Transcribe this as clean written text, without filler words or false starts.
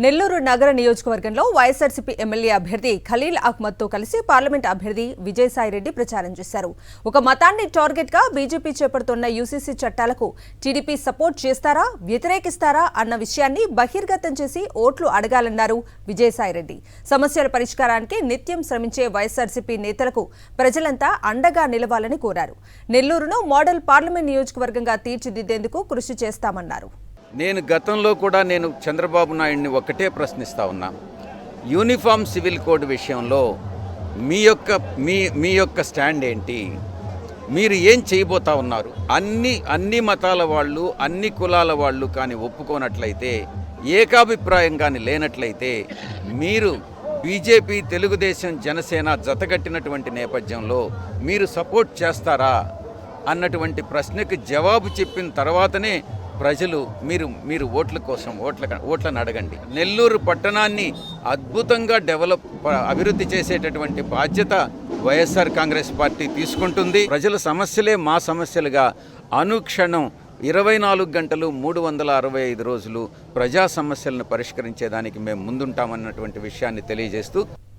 నెల్లూరు నగర నియోజకవర్గంలో వైఎస్ఆర్సీపీ ఎమ్మెల్యే అభ్యర్థి ఖలీల్ అహ్మద్తో కలిసి పార్లమెంట్ అభ్యర్థి విజయసాయిరెడ్డి ప్రచారం చేశారు. ఒక మతాన్ని టార్గెట్గా బీజేపీ చేపడుతున్న యూసీసీ చట్టాలకు టీడీపీ సపోర్ట్ చేస్తారా, వ్యతిరేకిస్తారా అన్న విషయాన్ని బహిర్గతం చేసి ఓట్లు అడగాలన్నారు విజయసాయిరెడ్డి. సమస్యల పరిష్కారానికి నిత్యం శ్రమించే వైఎస్ఆర్సీపీ నేతలకు ప్రజలంతా అండగా నిలవాలని కోరారు. నెల్లూరును మోడల్ పార్లమెంట్ నియోజకవర్గంగా తీర్చిదిద్దేందుకు కృషి చేస్తామన్నారు. నేను గతంలో కూడా చంద్రబాబు నాయుడిని ఒక్కటే ప్రశ్నిస్తా ఉన్నా. యూనిఫామ్ సివిల్ కోడ్ విషయంలో మీ యొక్క స్టాండ్ ఏంటి? మీరు ఏం చేయబోతా ఉన్నారు? అన్ని మతాల వాళ్ళు, అన్ని కులాల వాళ్ళు కానీ ఒప్పుకోనట్లయితే, ఏకాభిప్రాయం కానీ లేనట్లయితే, మీరు బీజేపీ, తెలుగుదేశం, జనసేన జతగట్టినటువంటి నేపథ్యంలో మీరు సపోర్ట్ చేస్తారా అన్నటువంటి ప్రశ్నకు జవాబు చెప్పిన తర్వాతనే ప్రజలు మీరు ఓట్ల కోసం ఓట్లను అడగండి. నెల్లూరు పట్టణాన్ని అద్భుతంగా అభివృద్ధి చేసేటటువంటి బాధ్యత వైఎస్ఆర్ కాంగ్రెస్ పార్టీ తీసుకుంటుంది. ప్రజల సమస్యలే మా సమస్యలుగా అనుక్షణం 24 గంటలు 365 రోజులు ప్రజా సమస్యలను పరిష్కరించేదానికి మేము ముందుంటామన్నటువంటి విషయాన్ని తెలియజేస్తూ